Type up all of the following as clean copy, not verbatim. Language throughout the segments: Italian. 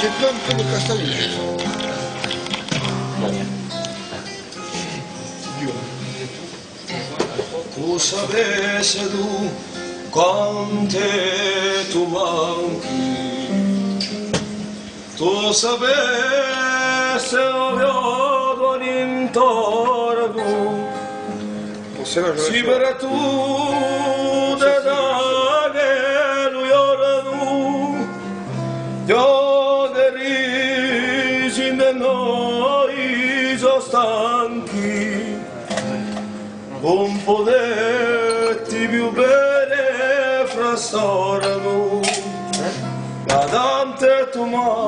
C'è tanto di castagnetto. Tu sapessi tu quante tu manchi, tu sapessi io intorno, si per tu te dare lui ora tu, io te risi in noi sono stanchi, un po' detti più bene fra storno, la tante tu manchi,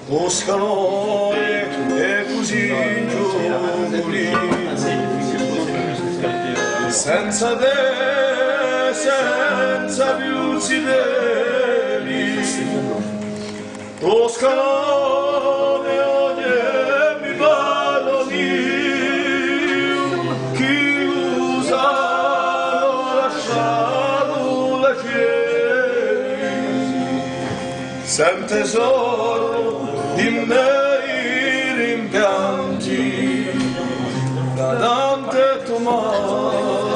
lo scalone è così giovani, senza te, senza più si devi, lo scalone oggi mi parlo mio, chi usa lasciato la chiesa, sente solo di me i rimpianti, da tante tu manchi,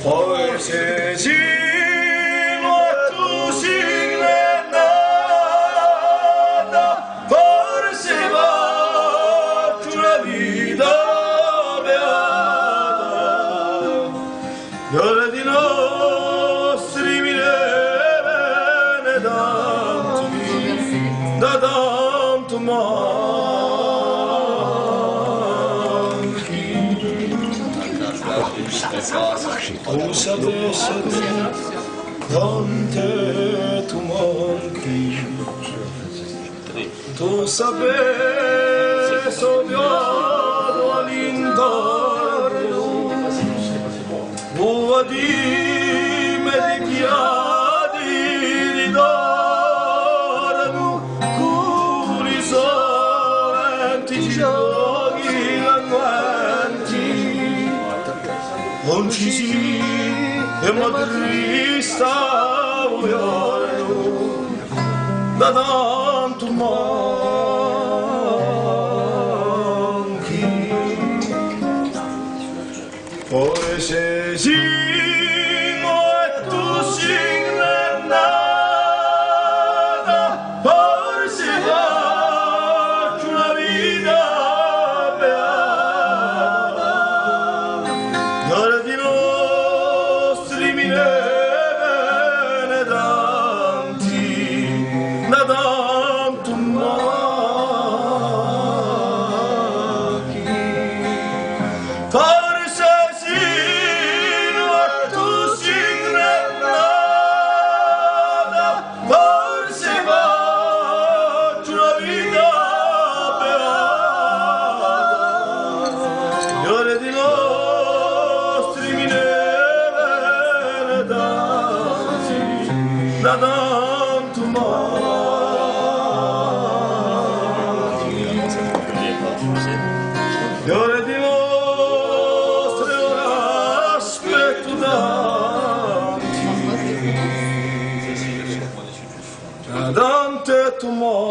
poi se si tu sapessi quante tu manchi, tu sapessi odiato all'intorno, vuoi dimmi di piedi di d'oro, curi solenti giochi languenti, non ci si e madrista voglio da tanto manchi, poi se sino e tu sei nata, forse faccio una vita beata, d'ora di nostri viene tanti, da tanto manchi, forse sino a tu sei nata, forse faccio una vita beata, gli ore di nostri viene tanti, da tanto manchi, gli ore di nostre ora aspetto tanti, da tante tu manchi.